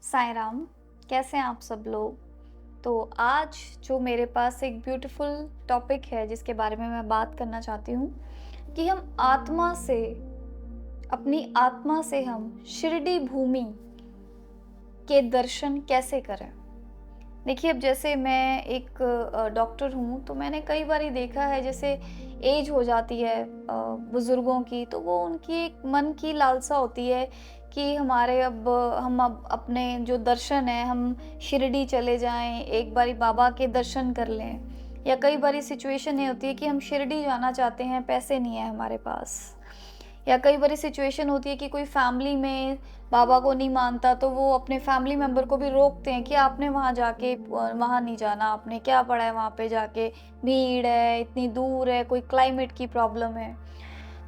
साईं राम, कैसे हैं आप सब लोग? तो आज जो मेरे पास एक ब्यूटीफुल टॉपिक है जिसके बारे में मैं बात करना चाहती हूँ कि हम आत्मा से, अपनी आत्मा से हम शिरडी भूमि के दर्शन कैसे करें? देखिए, अब जैसे मैं एक डॉक्टर हूँ, तो मैंने कई बारी देखा है जैसे एज हो जाती है बुज़ुर्गों की, तो वो उनकी एक मन की लालसा होती है कि हम अब अपने जो दर्शन हैं, हम शिरडी चले जाएँ, एक बारी बाबा के दर्शन कर लें। या कई बारी सिचुएशन ये होती है कि हम शिरडी जाना चाहते हैं, पैसे नहीं है हमारे पास। या कई बारी सिचुएशन होती है कि कोई फैमिली में बाबा को नहीं मानता, तो वो अपने फैमिली मेंबर को भी रोकते हैं कि आपने वहाँ जाके वहाँ नहीं जाना, आपने क्या पढ़ा है वहाँ पे जाके, भीड़ है, इतनी दूर है, कोई क्लाइमेट की प्रॉब्लम है।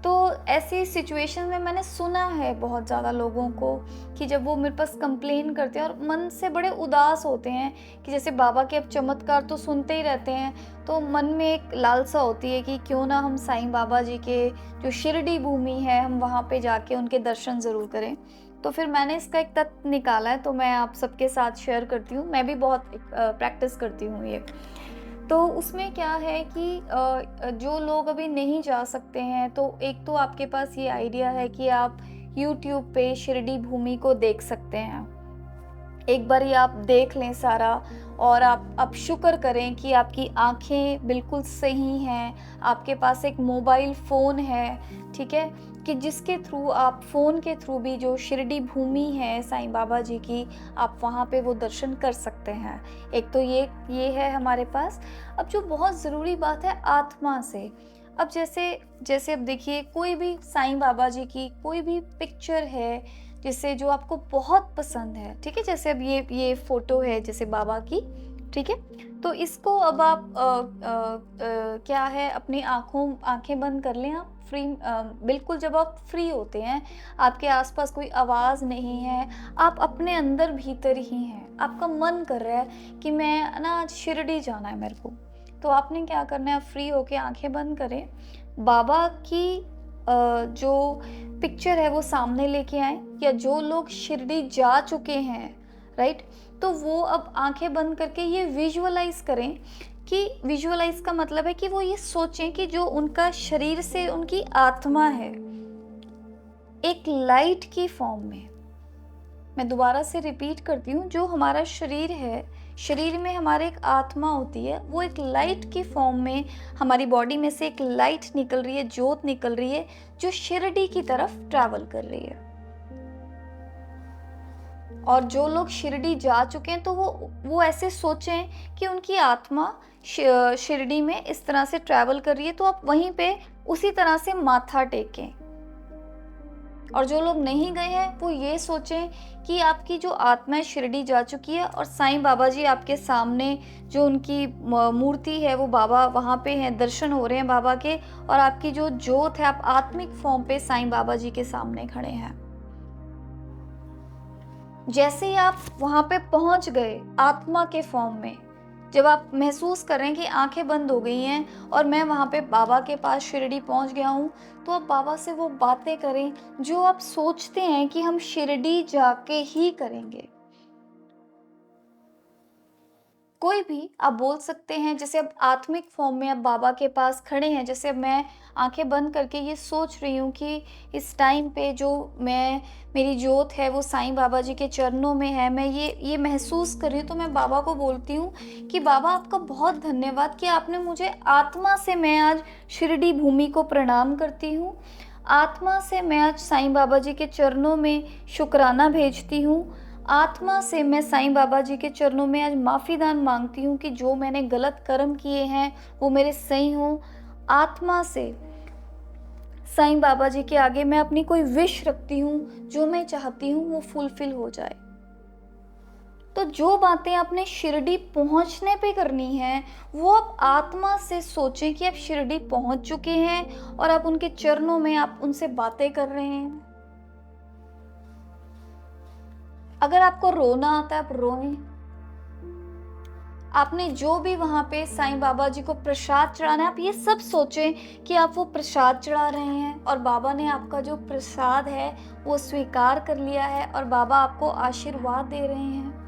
तो ऐसी सिचुएशन में मैंने सुना है बहुत ज़्यादा लोगों को कि जब वो मेरे पास कंप्लेन करते हैं और मन से बड़े उदास होते हैं कि जैसे बाबा के अब चमत्कार तो सुनते ही रहते हैं, तो मन में एक लालसा होती है कि क्यों ना हम साईं बाबा जी के जो शिरडी भूमि है, हम वहाँ पे जाके उनके दर्शन ज़रूर करें। तो फिर मैंने इसका एक तथ्य निकाला है, तो मैं आप सबके साथ शेयर करती हूँ। मैं भी बहुत प्रैक्टिस करती हूँ ये। तो उसमें क्या है कि जो लोग अभी नहीं जा सकते हैं, तो एक तो आपके पास ये आइडिया है कि आप यूट्यूब पे शिरडी भूमि को देख सकते हैं। एक बारी आप देख लें सारा, और आप शुक्र करें कि आपकी आँखें बिल्कुल सही हैं, आपके पास एक मोबाइल फ़ोन है, ठीक है? कि जिसके थ्रू आप फ़ोन के थ्रू भी जो शिरडी भूमि है साईं बाबा जी की, आप वहाँ पे वो दर्शन कर सकते हैं। एक तो ये है हमारे पास। अब जो बहुत ज़रूरी बात है आत्मा से, अब जैसे जैसे अब देखिए, कोई भी साईं बाबा जी की कोई भी पिक्चर है जिससे जो आपको बहुत पसंद है, ठीक है? जैसे अब ये फ़ोटो है जैसे बाबा की, ठीक है? तो इसको अब आप क्या है, अपनी आँखें बंद कर लें आप, बिल्कुल जब आप फ्री होते हैं, आपके आस-पास कोई आवाज़ नहीं है, आप अपने अंदर भीतर ही हैं, आपका मन कर रहा है कि मैं ना आज शिरडी जाना है मेरे को। तो आपने क्या करना है, आप फ्री होके आँखें बंद करें, बाबा की जो पिक्चर है वो सामने लेके आएँ, या जो लोग शिरडी जा चुके हैं, राइट? तो वो अब आँखें बंद करके ये विजुअलाइज़ करें कि विजुअलाइज़ का मतलब है कि वो ये सोचें कि जो उनका शरीर से उनकी आत्मा है, एक लाइट की फॉर्म में। मैं दोबारा से रिपीट करती हूँ, जो हमारा शरीर है, शरीर में हमारे एक आत्मा होती है, वो एक लाइट की फॉर्म में हमारी बॉडी में से एक लाइट निकल रही है, ज्योत निकल रही है, जो शिरडी की तरफ ट्रैवल कर रही है। और जो लोग शिरडी जा चुके हैं, तो वो ऐसे सोचें कि उनकी आत्मा शिरडी में इस तरह से ट्रैवल कर रही है, तो आप वहीं पे उसी तरह से माथा टेकें। और जो लोग नहीं गए हैं, वो ये सोचें कि आपकी जो आत्मा है शिरडी जा चुकी है, और साईं बाबा जी आपके सामने, जो उनकी मूर्ति है, वो बाबा वहाँ पे हैं, दर्शन हो रहे हैं बाबा के, और आपकी जो ज्योत है, आप आत्मिक फॉर्म पे साईं बाबा जी के सामने खड़े हैं। जैसे ही आप वहाँ पे पहुँच गए आत्मा के फॉर्म में, जब आप महसूस कर रहे हैं कि आँखें बंद हो गई हैं और मैं वहाँ पे बाबा के पास शिरडी पहुँच गया हूँ, तो आप बाबा से वो बातें करें जो आप सोचते हैं कि हम शिरडी जाके ही करेंगे। कोई भी आप बोल सकते हैं, जैसे अब आत्मिक फॉर्म में आप बाबा के पास खड़े हैं, जैसे अब मैं आंखें बंद करके ये सोच रही हूँ कि इस टाइम पे जो मैं, मेरी जोत है वो साईं बाबा जी के चरणों में है, मैं ये महसूस कर रही हूँ, तो मैं बाबा को बोलती हूँ कि बाबा आपका बहुत धन्यवाद कि आपने मुझे आत्मा से, मैं आज शिरडी भूमि को प्रणाम करती हूँ, आत्मा से मैं आज साईं बाबा जी के चरणों में शुक्राना भेजती हूँ, आत्मा से मैं साईं बाबा जी के चरणों में आज माफ़ीदान मांगती हूँ कि जो मैंने गलत कर्म किए हैं वो मेरे सही हों। आत्मा से साईं बाबा जी के आगे मैं अपनी कोई विश रखती हूँ, जो मैं चाहती हूँ वो फुलफ़िल हो जाए। तो जो बातें आपने शिरडी पहुँचने पे करनी हैं, वो आप आत्मा से सोचें कि आप शिरडी पहुँच चुके हैं और आप उनके चरणों में आप उनसे बातें कर रहे हैं। अगर आपको रोना आता है, आप रोएँ। आपने जो भी वहाँ पे साईं बाबा जी को प्रसाद चढ़ाना है, आप ये सब सोचें कि आप वो प्रसाद चढ़ा रहे हैं और बाबा ने आपका जो प्रसाद है वो स्वीकार कर लिया है और बाबा आपको आशीर्वाद दे रहे हैं।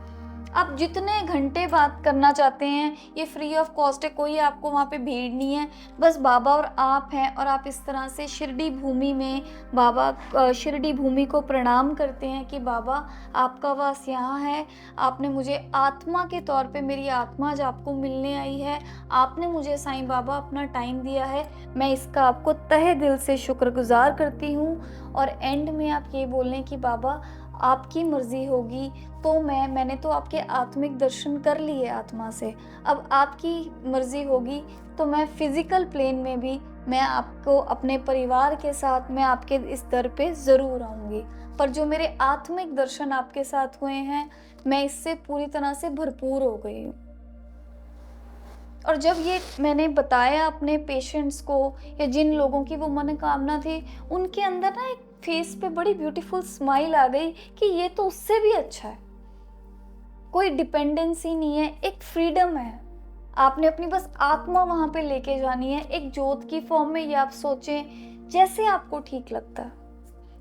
आप जितने घंटे बात करना चाहते हैं, ये फ्री ऑफ कॉस्ट है, कोई आपको वहाँ पे भीड़ नहीं है, बस बाबा और आप हैं और आप इस तरह से शिरडी भूमि में शिरडी भूमि को प्रणाम करते हैं कि बाबा आपका वास यहाँ है, आपने मुझे आत्मा के तौर पे, मेरी आत्मा आज आपको मिलने आई है, आपने मुझे साईं बाबा अपना टाइम दिया है, मैं इसका आपको तहे दिल से शुक्रगुजार करती हूँ। और एंड में आप ये बोलें कि बाबा आपकी मर्ज़ी होगी तो मैंने तो आपके आत्मिक दर्शन कर लिए आत्मा से, अब आपकी मर्ज़ी होगी तो मैं फ़िज़िकल प्लेन में भी मैं आपको अपने परिवार के साथ मैं आपके इस दर पे ज़रूर आऊँगी। पर जो मेरे आत्मिक दर्शन आपके साथ हुए हैं, मैं इससे पूरी तरह से भरपूर हो गई हूँ। और जब ये मैंने बताया अपने पेशेंट्स को या जिन लोगों की वो मनोकामना थी, उनके अंदर ना एक फेस पे बड़ी ब्यूटीफुल स्माइल आ गई कि ये तो उससे भी अच्छा है। कोई डिपेंडेंसी नहीं है, एक फ्रीडम है। आपने अपनी बस आत्मा वहाँ पे लेके जानी है, एक जोत की फॉर्म में, ये आप सोचें जैसे आपको ठीक लगता है।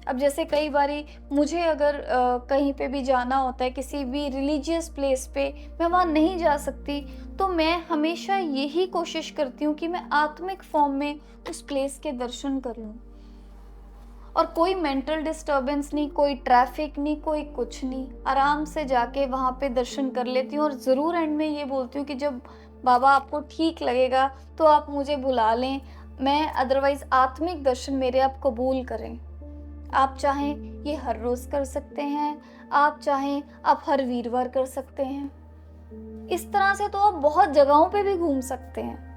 अब जैसे कई बारी मुझे अगर कहीं पे भी जाना होता है, किसी भी रिलीजियस प्लेस पे मैं वहाँ नहीं जा सकती, तो मैं हमेशा यही कोशिश करती हूँ कि मैं आत्मिक फॉर्म में उस प्लेस के दर्शन कर लूँ। और कोई मेंटल डिस्टर्बेंस नहीं, कोई ट्रैफिक नहीं, कोई कुछ नहीं, आराम से जाके वहाँ पे दर्शन कर लेती हूँ। और ज़रूर एंड में ये बोलती हूँ कि जब बाबा आपको ठीक लगेगा तो आप मुझे बुला लें, मैं अदरवाइज़ आत्मिक दर्शन मेरे आप कबूल करें। आप चाहें ये हर रोज़ कर सकते हैं, आप चाहें आप हर वीरवार कर सकते हैं। इस तरह से तो आप बहुत जगहों पे भी घूम सकते हैं।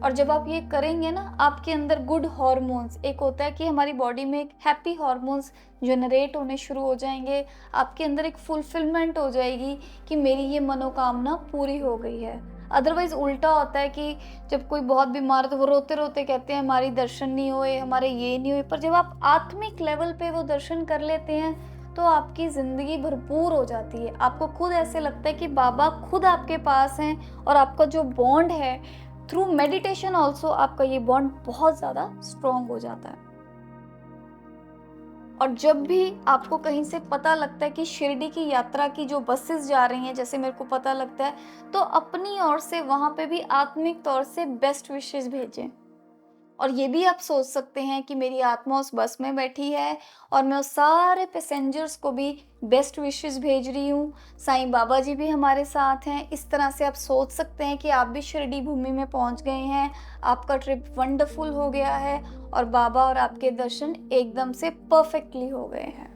और जब आप ये करेंगे ना, आपके अंदर गुड हार्मोन्स, एक होता है कि हमारी बॉडी में एक हैप्पी हार्मोन्स जनरेट होने शुरू हो जाएंगे, आपके अंदर एक फुलफिलमेंट हो जाएगी कि मेरी ये मनोकामना पूरी हो गई है। अदरवाइज उल्टा होता है कि जब कोई बहुत बीमार है तो वो रोते रोते कहते हैं हमारी दर्शन नहीं हुए, हमारे ये नहीं हुए। पर जब आप आत्मिक लेवल पे वो दर्शन कर लेते हैं तो आपकी ज़िंदगी भरपूर हो जाती है। आपको खुद ऐसे लगता है कि बाबा खुद आपके पास हैं और आपका जो बॉन्ड है थ्रू मेडिटेशन ऑल्सो, आपका ये बॉन्ड बहुत ज़्यादा स्ट्रॉन्ग हो जाता है। और जब भी आपको कहीं से पता लगता है कि शिरडी की यात्रा की जो बसेस जा रही हैं, जैसे मेरे को पता लगता है, तो अपनी ओर से वहाँ पे भी आत्मिक तौर से बेस्ट विशेस भेजें। और ये भी आप सोच सकते हैं कि मेरी आत्मा उस बस में बैठी है और मैं उस सारे पैसेंजर्स को भी बेस्ट विशेस भेज रही हूँ, साईं बाबा जी भी हमारे साथ हैं। इस तरह से आप सोच सकते हैं कि आप भी शिरडी भूमि में पहुँच गए हैं, आपका ट्रिप वंडरफुल हो गया है और बाबा और आपके दर्शन एकदम से परफेक्टली हो गए हैं।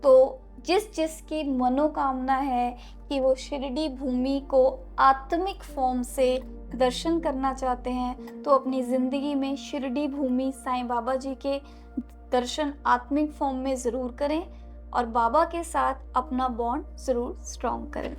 तो जिस की मनोकामना है कि वो शिरडी भूमि को आत्मिक फॉर्म से दर्शन करना चाहते हैं, तो अपनी ज़िंदगी में शिरडी भूमि साईं बाबा जी के दर्शन आत्मिक फॉर्म में ज़रूर करें और बाबा के साथ अपना बॉन्ड ज़रूर स्ट्रॉन्ग करें।